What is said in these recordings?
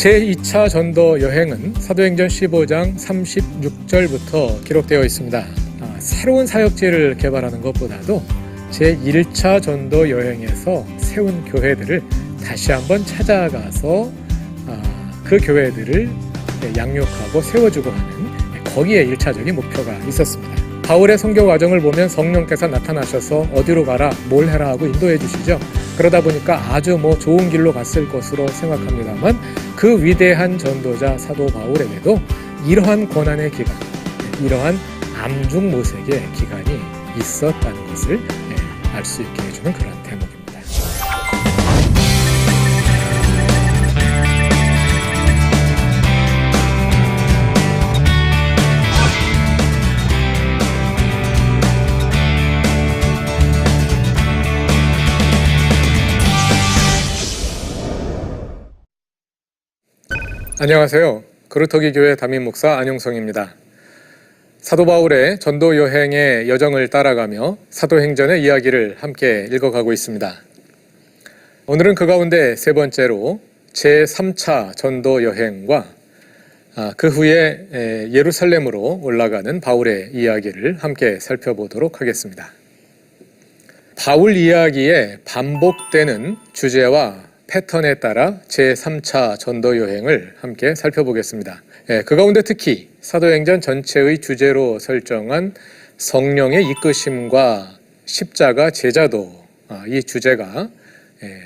제2차 전도 여행은 사도행전 15장 36절부터 기록되어 있습니다. 새로운 사역지를 개발하는 것보다도 제1차 전도 여행에서 세운 교회들을 다시 한번 찾아가서 그 교회들을 양육하고 세워주고 하는 거기에 1차적인 목표가 있었습니다. 바울의 선교 과정을 보면 성령께서 나타나셔서 어디로 가라, 뭘 해라 하고 인도해 주시죠. 그러다 보니까 아주 좋은 길로 갔을 것으로 생각합니다만 그 위대한 전도자 사도 바울에게도 이러한 고난의 기간, 이러한 암중모색의 기간이 있었다는 것을 알 수 있게 해주는 그런 대목입니다. 안녕하세요. 그루터기 교회 담임 목사 안용성입니다. 사도 바울의 전도 여행의 여정을 따라가며 사도행전의 이야기를 함께 읽어가고 있습니다. 오늘은 그 가운데 세 번째로 제3차 전도 여행과 그 후에 예루살렘으로 올라가는 바울의 이야기를 함께 살펴보도록 하겠습니다. 바울 이야기에 반복되는 주제와 패턴에 따라 제3차 전도 여행을 함께 살펴보겠습니다. 그 가운데 특히 사도행전 전체의 주제로 설정한 성령의 이끄심과 십자가 제자도, 이 주제가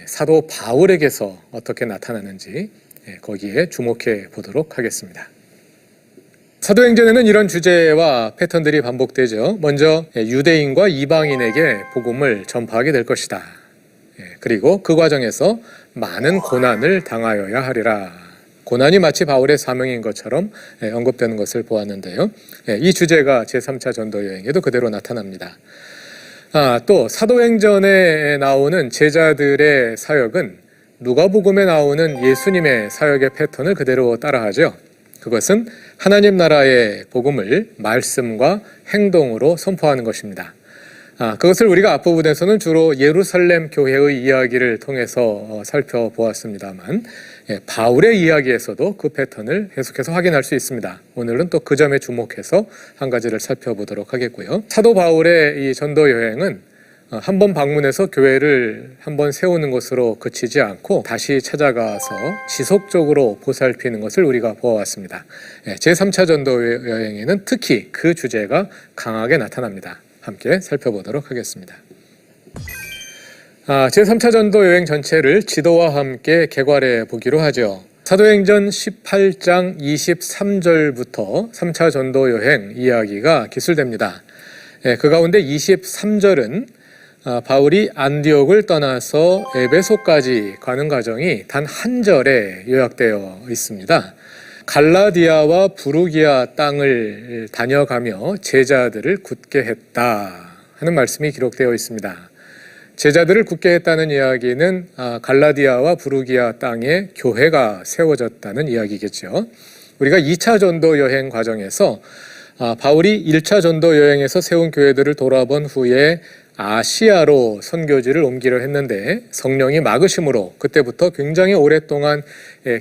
사도 바울에게서 어떻게 나타나는지 거기에 주목해 보도록 하겠습니다. 사도행전에는 이런 주제와 패턴들이 반복되죠. 먼저 유대인과 이방인에게 복음을 전파하게 될 것이다. 그리고 그 과정에서 많은 고난을 당하여야 하리라. 고난이 마치 바울의 사명인 것처럼 언급되는 것을 보았는데요. 이 주제가 제3차 전도 여행에도 그대로 나타납니다. 또 사도행전에 나오는 제자들의 사역은 누가복음에 나오는 예수님의 사역의 패턴을 그대로 따라하죠. 그것은 하나님 나라의 복음을 말씀과 행동으로 선포하는 것입니다. 그것을 우리가 앞부분에서는 주로 예루살렘 교회의 이야기를 통해서 살펴보았습니다만 바울의 이야기에서도 그 패턴을 계속해서 확인할 수 있습니다. 오늘은 또 그 점에 주목해서 한 가지를 살펴보도록 하겠고요. 사도 바울의 이 전도 여행은 한 번 방문해서 교회를 한번 세우는 것으로 그치지 않고 다시 찾아가서 지속적으로 보살피는 것을 우리가 보아왔습니다. 제3차 전도 여행에는 특히 그 주제가 강하게 나타납니다. 함께 살펴보도록 하겠습니다. 제3차 전도 여행 전체를 지도와 함께 개괄해 보기로 하죠. 사도행전 18장 23절부터 3차 전도 여행 이야기가 기술됩니다. 그 가운데 23절은 바울이 안디옥을 떠나서 에베소까지 가는 과정이 단 한 절에 요약되어 있습니다. 갈라디아와 부르기아 땅을 다녀가며 제자들을 굳게 했다 하는 말씀이 기록되어 있습니다. 제자들을 굳게 했다는 이야기는 갈라디아와 부르기아 땅에 교회가 세워졌다는 이야기겠죠. 우리가 2차 전도 여행 과정에서 바울이 1차 전도 여행에서 세운 교회들을 돌아본 후에 아시아로 선교지를 옮기려 했는데 성령이 막으심으로 그때부터 굉장히 오랫동안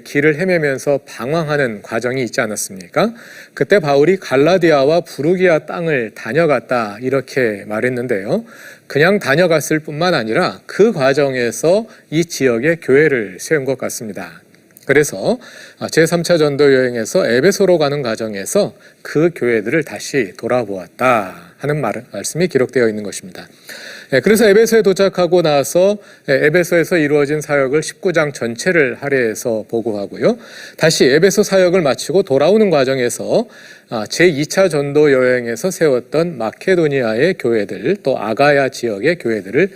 길을 헤매면서 방황하는 과정이 있지 않았습니까? 그때 바울이 갈라디아와 부르기아 땅을 다녀갔다 이렇게 말했는데요. 그냥 다녀갔을 뿐만 아니라 그 과정에서 이 지역에 교회를 세운 것 같습니다. 그래서 제3차 전도 여행에서 에베소로 가는 과정에서 그 교회들을 다시 돌아보았다 하는 말씀이 기록되어 있는 것입니다. 그래서 에베소에 도착하고 나서 에베소에서 이루어진 사역을 19장 전체를 할애해서 보고하고요. 다시 에베소 사역을 마치고 돌아오는 과정에서 제2차 전도 여행에서 세웠던 마케도니아의 교회들, 또 아가야 지역의 교회들을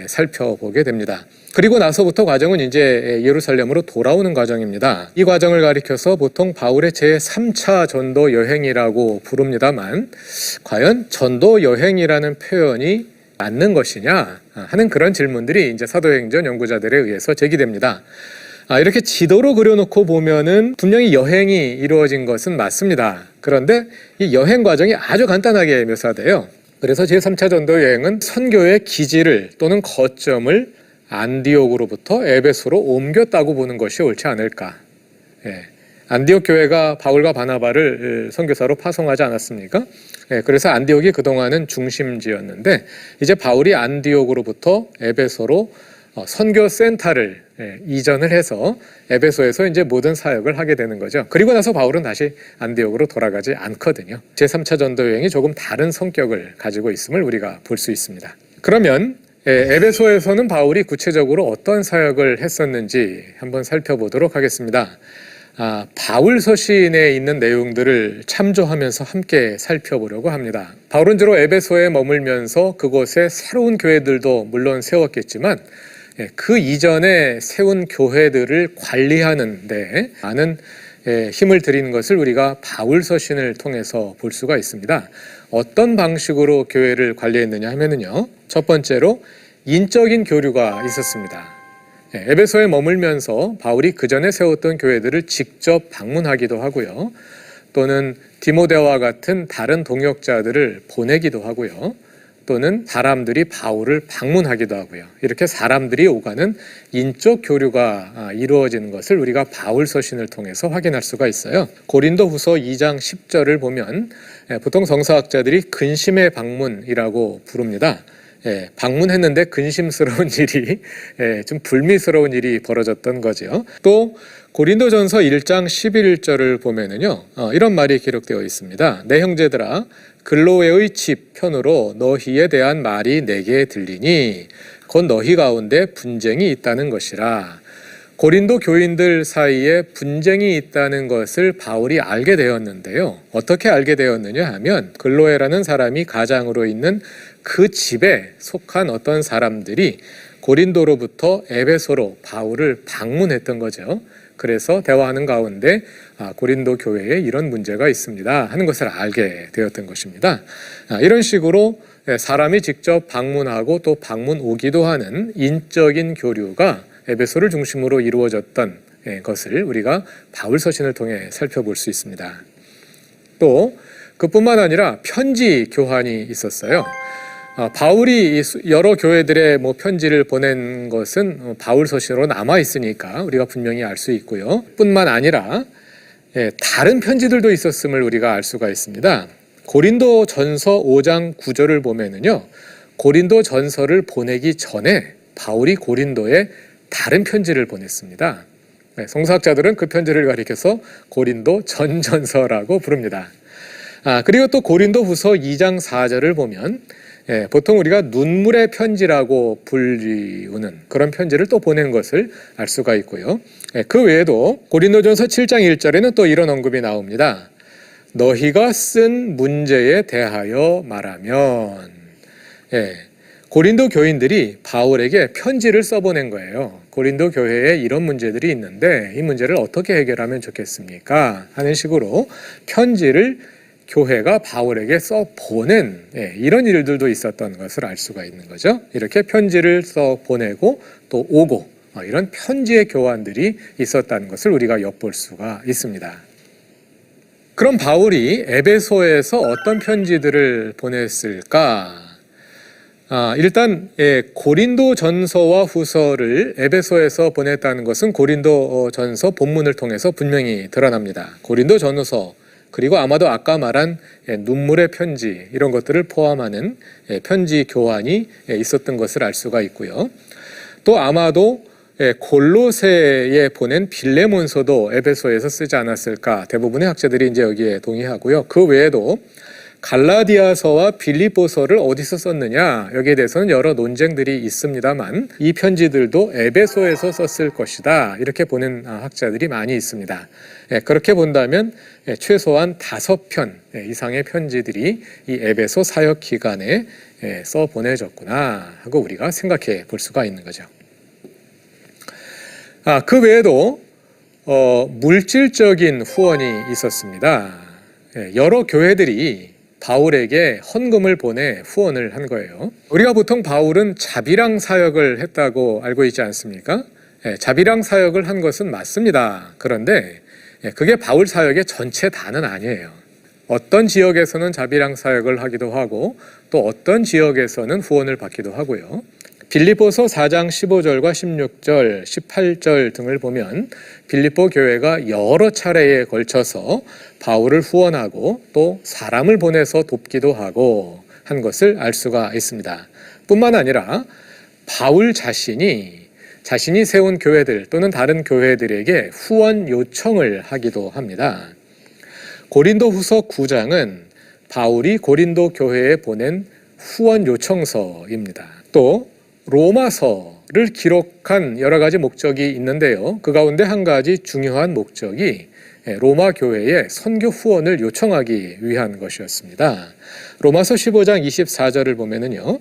살펴보게 됩니다. 그리고 나서부터 과정은 이제 예루살렘으로 돌아오는 과정입니다. 이 과정을 가리켜서 보통 바울의 제3차 전도 여행이라고 부릅니다만 과연 전도 여행이라는 표현이 맞는 것이냐 하는 그런 질문들이 이제 사도행전 연구자들에 의해서 제기됩니다. 이렇게 지도로 그려놓고 보면은 분명히 여행이 이루어진 것은 맞습니다. 그런데 이 여행 과정이 아주 간단하게 묘사돼요. 그래서 제3차 전도 여행은 선교의 기지를 또는 거점을 안디옥으로부터 에베소로 옮겼다고 보는 것이 옳지 않을까. 안디옥 교회가 바울과 바나바를 선교사로 파송하지 않았습니까? 그래서 안디옥이 그동안은 중심지였는데 이제 바울이 안디옥으로부터 에베소로 선교센터를 이전을 해서 에베소에서 이제 모든 사역을 하게 되는 거죠. 그리고 나서 바울은 다시 안디옥으로 돌아가지 않거든요. 제3차 전도 여행이 조금 다른 성격을 가지고 있음을 우리가 볼 수 있습니다. 그러면 에베소에서는 바울이 구체적으로 어떤 사역을 했었는지 한번 살펴보도록 하겠습니다. 바울 서신에 있는 내용들을 참조하면서 함께 살펴보려고 합니다. 바울은 주로 에베소에 머물면서 그곳에 새로운 교회들도 물론 세웠겠지만 그 이전에 세운 교회들을 관리하는 데 많은 힘을 들이는 것을 우리가 바울 서신을 통해서 볼 수가 있습니다. 어떤 방식으로 교회를 관리했느냐 하면은요, 첫 번째로 인적인 교류가 있었습니다. 에베소에 머물면서 바울이 그 전에 세웠던 교회들을 직접 방문하기도 하고요, 또는 디모데와 같은 다른 동역자들을 보내기도 하고요, 또는 사람들이 바울을 방문하기도 하고요. 이렇게 사람들이 오가는 인적 교류가 이루어지는 것을 우리가 바울 서신을 통해서 확인할 수가 있어요. 고린도후서 2장 10절을 보면 보통 성서학자들이 근심의 방문이라고 부릅니다. 방문했는데 근심스러운 일이, 좀 불미스러운 일이 벌어졌던 거죠. 또 고린도전서 1장 11절을 보면은요, 이런 말이 기록되어 있습니다. 내 형제들아, 글로웨의 집 편으로 너희에 대한 말이 내게 들리니 곧 너희 가운데 분쟁이 있다는 것이라. 고린도 교인들 사이에 분쟁이 있다는 것을 바울이 알게 되었는데요. 어떻게 알게 되었느냐 하면 글로에라는 사람이 가장으로 있는 그 집에 속한 어떤 사람들이 고린도로부터 에베소로 바울을 방문했던 거죠. 그래서 대화하는 가운데 고린도 교회에 이런 문제가 있습니다 하는 것을 알게 되었던 것입니다. 이런 식으로 사람이 직접 방문하고 또 방문 오기도 하는 인적인 교류가 에베소를 중심으로 이루어졌던 것을 우리가 바울 서신을 통해 살펴볼 수 있습니다. 또 그뿐만 아니라 편지 교환이 있었어요. 바울이 여러 교회들의 편지를 보낸 것은 바울 서신으로 남아 있으니까 우리가 분명히 알 수 있고요. 뿐만 아니라 다른 편지들도 있었음을 우리가 알 수가 있습니다. 고린도 전서 5장 9절을 보면은요, 고린도 전서를 보내기 전에 바울이 고린도에 다른 편지를 보냈습니다. 성서학자들은 그 편지를 가리켜서 고린도 전전서라고 부릅니다. 그리고 또 고린도 후서 2장 4절을 보면 보통 우리가 눈물의 편지라고 불리우는 그런 편지를 또 보낸 것을 알 수가 있고요. 그 외에도 고린도전서 7장 1절에는 또 이런 언급이 나옵니다. 너희가 쓴 문제에 대하여 말하면, 고린도 교인들이 바울에게 편지를 써보낸 거예요. 고린도 교회에 이런 문제들이 있는데 이 문제를 어떻게 해결하면 좋겠습니까? 하는 식으로 편지를 교회가 바울에게 써보낸 이런 일들도 있었던 것을 알 수가 있는 거죠. 이렇게 편지를 써보내고 또 오고 이런 편지의 교환들이 있었다는 것을 우리가 엿볼 수가 있습니다. 그럼 바울이 에베소에서 어떤 편지들을 보냈을까? 일단 고린도 전서와 후서를 에베소에서 보냈다는 것은 고린도 전서 본문을 통해서 분명히 드러납니다. 고린도 전서 그리고 아마도 아까 말한 눈물의 편지 이런 것들을 포함하는 편지 교환이 있었던 것을 알 수가 있고요. 또 아마도 골로새에 보낸 빌레몬서도 에베소에서 쓰지 않았을까, 대부분의 학자들이 이제 여기에 동의하고요. 그 외에도 갈라디아서와 빌립보서를 어디서 썼느냐, 여기에 대해서는 여러 논쟁들이 있습니다만 이 편지들도 에베소에서 썼을 것이다, 이렇게 보는 학자들이 많이 있습니다. 그렇게 본다면 최소한 5편 이상의 편지들이 이 에베소 사역 기간에 써 보내졌구나 하고 우리가 생각해 볼 수가 있는 거죠. 그 외에도 물질적인 후원이 있었습니다. 여러 교회들이 바울에게 헌금을 보내 후원을 한 거예요. 우리가 보통 바울은 자비랑 사역을 했다고 알고 있지 않습니까? 자비랑 사역을 한 것은 맞습니다. 그런데 그게 바울 사역의 전체 다는 아니에요. 어떤 지역에서는 자비랑 사역을 하기도 하고 또 어떤 지역에서는 후원을 받기도 하고요. 빌립보서 4장 15절과 16절, 18절 등을 보면 빌립보 교회가 여러 차례에 걸쳐서 바울을 후원하고 또 사람을 보내서 돕기도 하고 한 것을 알 수가 있습니다. 뿐만 아니라 바울 자신이 세운 교회들 또는 다른 교회들에게 후원 요청을 하기도 합니다. 고린도후서 9장은 바울이 고린도 교회에 보낸 후원 요청서입니다. 또 로마서를 기록한 여러 가지 목적이 있는데요. 그 가운데 한 가지 중요한 목적이 로마 교회에 선교 후원을 요청하기 위한 것이었습니다. 로마서 15장 24절을 보면은요.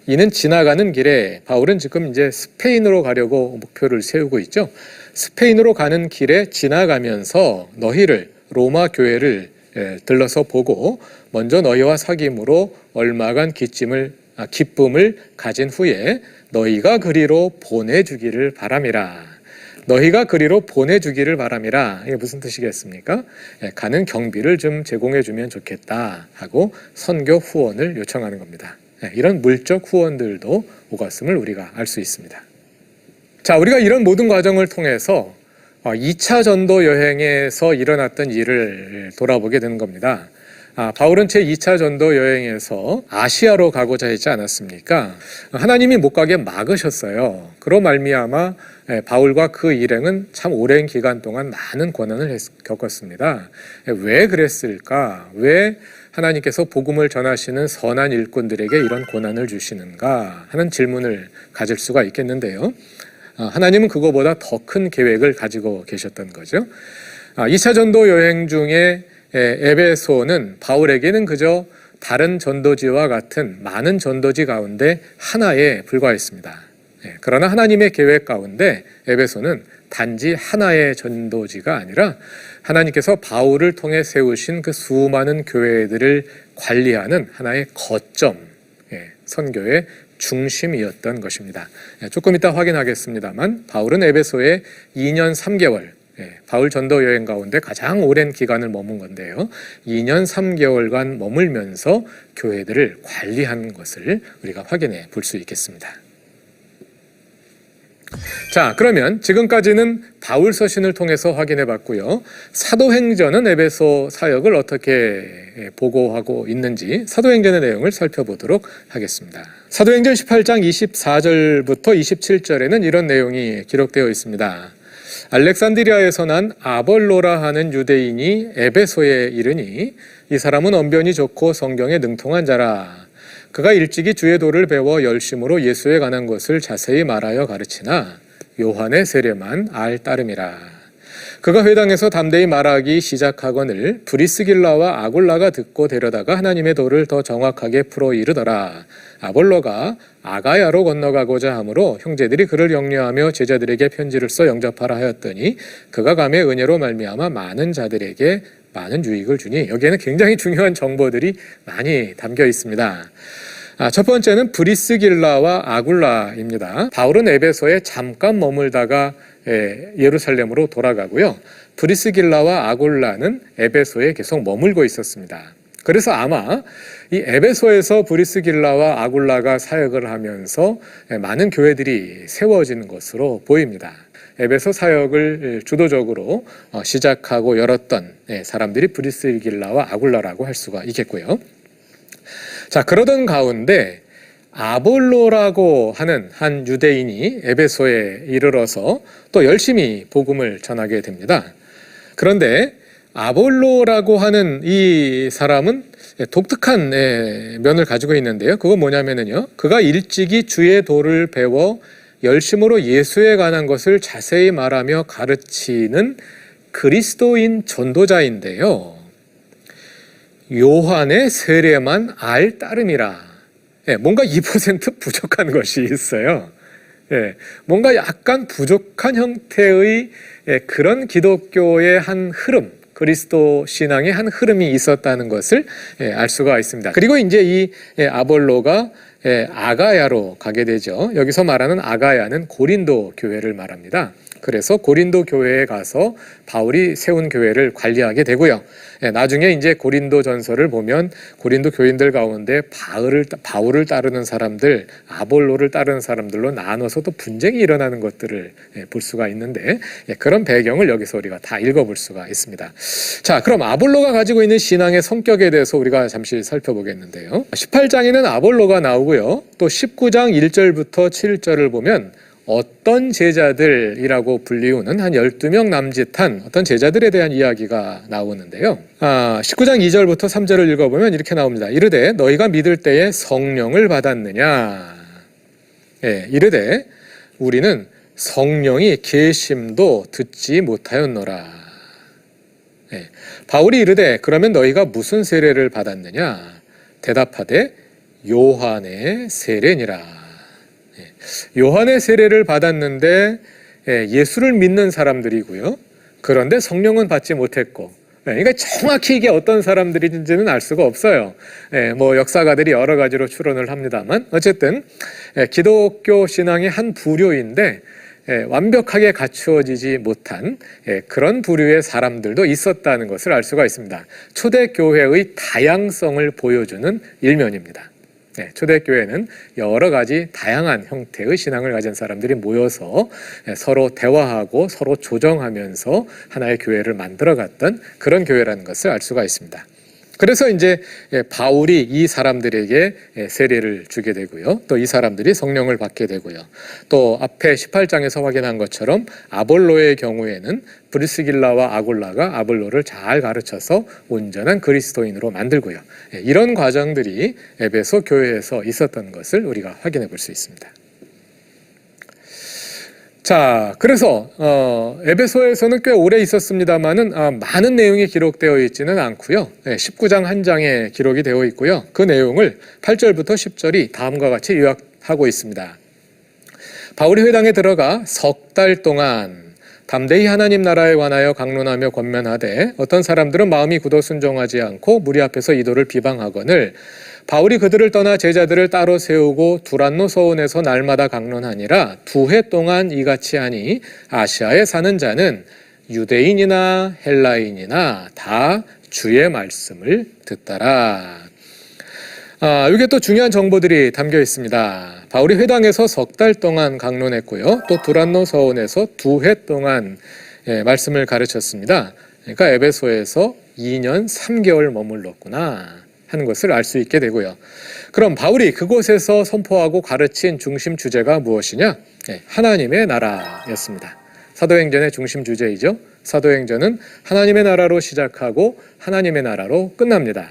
이는 지나가는 길에 바울은 지금 이제 스페인으로 가려고 목표를 세우고 있죠. 스페인으로 가는 길에 지나가면서 너희를 로마 교회를 들러서 보고 먼저 너희와 사귐으로 얼마간 기쁨을 가진 후에 너희가 그리로 보내주기를 바람이라. 너희가 그리로 보내주기를 바람이라. 이게 무슨 뜻이겠습니까? 가는 경비를 좀 제공해주면 좋겠다 하고 선교 후원을 요청하는 겁니다. 이런 물적 후원들도 오갔음을 우리가 알 수 있습니다. 자, 우리가 이런 모든 과정을 통해서 2차 전도 여행에서 일어났던 일을 돌아보게 되는 겁니다. 바울은 제2차 전도 여행에서 아시아로 가고자 했지 않았습니까? 하나님이 못 가게 막으셨어요. 그로 말미암아 바울과 그 일행은 참 오랜 기간 동안 많은 고난을 겪었습니다. 왜 그랬을까? 왜 하나님께서 복음을 전하시는 선한 일꾼들에게 이런 고난을 주시는가 하는 질문을 가질 수가 있겠는데요. 하나님은 그거보다 더 큰 계획을 가지고 계셨던 거죠. 2차 전도 여행 중에 에베소는 바울에게는 그저 다른 전도지와 같은 많은 전도지 가운데 하나에 불과했습니다. 그러나 하나님의 계획 가운데 에베소는 단지 하나의 전도지가 아니라 하나님께서 바울을 통해 세우신 그 수많은 교회들을 관리하는 하나의 거점, 선교의 중심이었던 것입니다. 조금 이따 확인하겠습니다만 바울은 에베소에 2년 3개월, 바울 전도 여행 가운데 가장 오랜 기간을 머문 건데요. 2년 3개월간 머물면서 교회들을 관리한 것을 우리가 확인해 볼 수 있겠습니다. 자, 그러면 지금까지는 바울 서신을 통해서 확인해 봤고요. 사도행전은 에베소 사역을 어떻게 보고하고 있는지 사도행전의 내용을 살펴보도록 하겠습니다. 사도행전 18장 24절부터 27절에는 이런 내용이 기록되어 있습니다. 알렉산드리아에서 난 아볼로라 하는 유대인이 에베소에 이르니 이 사람은 언변이 좋고 성경에 능통한 자라. 그가 일찍이 주의 도를 배워 열심으로 예수에 관한 것을 자세히 말하여 가르치나 요한의 세례만 알 따름이라. 그가 회당에서 담대히 말하기 시작하거늘 브리스길라와 아굴라가 듣고 데려다가 하나님의 도를 더 정확하게 풀어 이르더라. 아볼로가 아가야로 건너가고자 하므로 형제들이 그를 영려하며 제자들에게 편지를 써 영접하라 하였더니 그가 감의 은혜로 말미암아 많은 자들에게 많은 유익을 주니 여기에는 굉장히 중요한 정보들이 많이 담겨 있습니다. 첫 번째는 브리스길라와 아굴라입니다. 바울은 에베소에 잠깐 머물다가 예루살렘으로 돌아가고요. 브리스길라와 아굴라는 에베소에 계속 머물고 있었습니다. 그래서 아마 이 에베소에서 브리스길라와 아굴라가 사역을 하면서 많은 교회들이 세워지는 것으로 보입니다. 에베소 사역을 주도적으로 시작하고 열었던 사람들이 브리스길라와 아굴라라고 할 수가 있겠고요. 자, 그러던 가운데 아볼로라고 하는 한 유대인이 에베소에 이르러서 또 열심히 복음을 전하게 됩니다. 그런데 아볼로라고 하는 이 사람은 독특한 면을 가지고 있는데요. 그건 뭐냐면요. 그가 일찍이 주의 도를 배워 열심으로 예수에 관한 것을 자세히 말하며 가르치는 그리스도인 전도자인데요. 요한의 세례만 알 따름이라. 뭔가 2% 부족한 것이 있어요. 뭔가 약간 부족한 형태의 그런 기독교의 한 흐름, 그리스도 신앙의 한 흐름이 있었다는 것을 알 수가 있습니다. 그리고 이제 이 아볼로가 아가야로 가게 되죠. 여기서 말하는 아가야는 고린도 교회를 말합니다. 그래서 고린도 교회에 가서 바울이 세운 교회를 관리하게 되고요. 나중에 이제 고린도 전서를 보면 고린도 교인들 가운데 바울을 따르는 사람들, 아볼로를 따르는 사람들로 나눠서 또 분쟁이 일어나는 것들을 볼 수가 있는데, 그런 배경을 여기서 우리가 다 읽어볼 수가 있습니다. 자, 그럼 아볼로가 가지고 있는 신앙의 성격에 대해서 우리가 잠시 살펴보겠는데요. 18장에는 아볼로가 나오고요. 또 19장 1절부터 7절을 보면 어떤 제자들이라고 불리우는 한 12명 남짓한 어떤 제자들에 대한 이야기가 나오는데요. 19장 2절부터 3절을 읽어보면 이렇게 나옵니다. 이르되 너희가 믿을 때에 성령을 받았느냐. 이르되 우리는 성령이 계심도 듣지 못하였노라. 바울이 이르되 그러면 너희가 무슨 세례를 받았느냐. 대답하되 요한의 세례니라. 요한의 세례를 받았는데 예수를 믿는 사람들이고요. 그런데 성령은 받지 못했고, 그러니까 정확히 이게 어떤 사람들인지는 알 수가 없어요. 뭐 역사가들이 여러 가지로 추론을 합니다만 어쨌든 기독교 신앙의 한 부류인데 완벽하게 갖추어지지 못한 그런 부류의 사람들도 있었다는 것을 알 수가 있습니다. 초대교회의 다양성을 보여주는 일면입니다. 초대교회는 여러 가지 다양한 형태의 신앙을 가진 사람들이 모여서 서로 대화하고 서로 조정하면서 하나의 교회를 만들어갔던 그런 교회라는 것을 알 수가 있습니다. 그래서 이제 바울이 이 사람들에게 세례를 주게 되고요. 또 이 사람들이 성령을 받게 되고요. 또 앞에 18장에서 확인한 것처럼 아볼로의 경우에는 브리스길라와 아굴라가 아볼로를 잘 가르쳐서 온전한 그리스도인으로 만들고요. 이런 과정들이 에베소 교회에서 있었던 것을 우리가 확인해 볼 수 있습니다. 자, 그래서 에베소에서는 꽤 오래 있었습니다만은 많은 내용이 기록되어 있지는 않고요. 19장 한 장에 기록이 되어 있고요. 그 내용을 8절부터 10절이 다음과 같이 요약하고 있습니다. 바울이 회당에 들어가 석 달 동안 담대히 하나님 나라에 관하여 강론하며 권면하되 어떤 사람들은 마음이 굳어 순종하지 않고 무리 앞에서 이도를 비방하거늘 바울이 그들을 떠나 제자들을 따로 세우고 두란노 서원에서 날마다 강론하니라. 2해 동안 이같이 하니 아시아에 사는 자는 유대인이나 헬라인이나 다 주의 말씀을 듣더라. 이게 또 중요한 정보들이 담겨 있습니다. 바울이 회당에서 석 달 동안 강론했고요. 또 두란노 서원에서 2해 동안 말씀을 가르쳤습니다. 그러니까 에베소에서 2년 3개월 머물렀구나 하는 것을 알 수 있게 되고요. 그럼 바울이 그곳에서 선포하고 가르친 중심 주제가 무엇이냐? 하나님의 나라였습니다. 사도행전의 중심 주제이죠. 사도행전은 하나님의 나라로 시작하고 하나님의 나라로 끝납니다.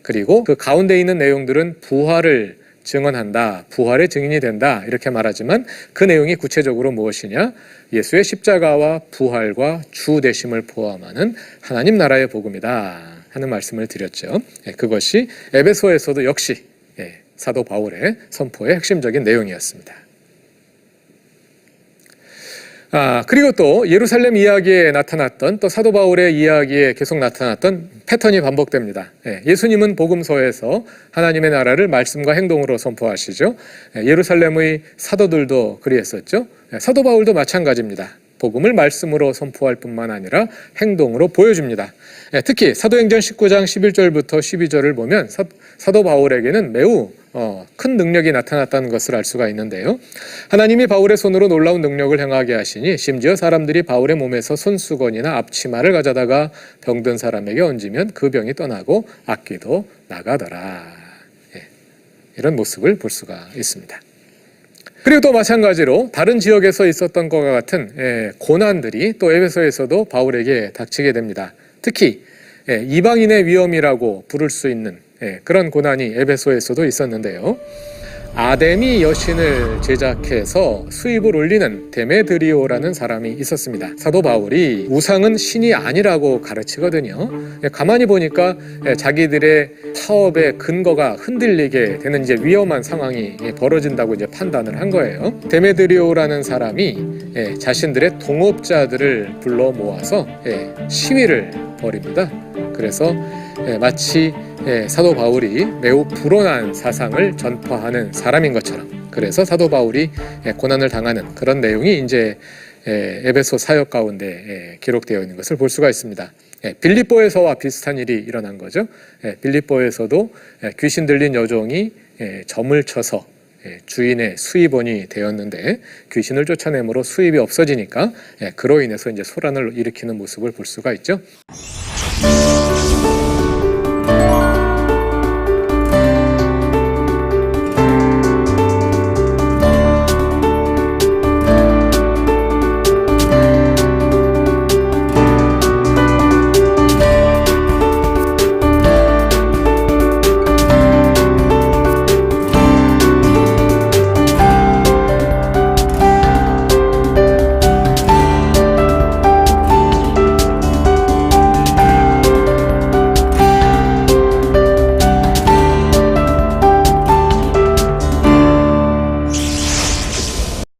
그리고 그 가운데 있는 내용들은 부활을 증언한다, 부활의 증인이 된다 이렇게 말하지만 그 내용이 구체적으로 무엇이냐? 예수의 십자가와 부활과 주 되심을 포함하는 하나님 나라의 복음이다 하는 말씀을 드렸죠. 그것이 에베소에서도 역시 사도 바울의 선포의 핵심적인 내용이었습니다. 그리고 또 예루살렘 이야기에 나타났던 또 사도 바울의 이야기에 계속 나타났던 패턴이 반복됩니다. 예수님은 복음서에서 하나님의 나라를 말씀과 행동으로 선포하시죠. 예루살렘의 사도들도 그리했었죠. 사도 바울도 마찬가지입니다. 복음을 말씀으로 선포할 뿐만 아니라 행동으로 보여줍니다. 특히 사도행전 19장 11절부터 12절을 보면 사도 바울에게는 매우 큰 능력이 나타났다는 것을 알 수가 있는데요. 하나님이 바울의 손으로 놀라운 능력을 행하게 하시니 심지어 사람들이 바울의 몸에서 손수건이나 앞치마를 가져다가 병든 사람에게 얹으면 그 병이 떠나고 악귀도 나가더라. 이런 모습을 볼 수가 있습니다. 그리고 또 마찬가지로 다른 지역에서 있었던 것과 같은 고난들이 또 에베소에서도 바울에게 닥치게 됩니다. 특히 이방인의 위험이라고 부를 수 있는 그런 고난이 에베소에서도 있었는데요. 아데미 여신을 제작해서 수입을 올리는 데메드리오라는 사람이 있었습니다. 사도 바울이 우상은 신이 아니라고 가르치거든요. 가만히 보니까 자기들의 사업의 근거가 흔들리게 되는 이제 위험한 상황이 벌어진다고 이제 판단을 한 거예요. 데메드리오라는 사람이 자신들의 동업자들을 불러 모아서 시위를 벌입니다. 그래서 마치 사도 바울이 매우 불온한 사상을 전파하는 사람인 것처럼, 그래서 사도 바울이 고난을 당하는 그런 내용이 이제 에베소 사역 가운데 기록되어 있는 것을 볼 수가 있습니다. 빌립보에서와 비슷한 일이 일어난 거죠. 빌립보에서도 귀신 들린 여종이 점을 쳐서 주인의 수입원이 되었는데 귀신을 쫓아내므로 수입이 없어지니까 그로 인해서 이제 소란을 일으키는 모습을 볼 수가 있죠.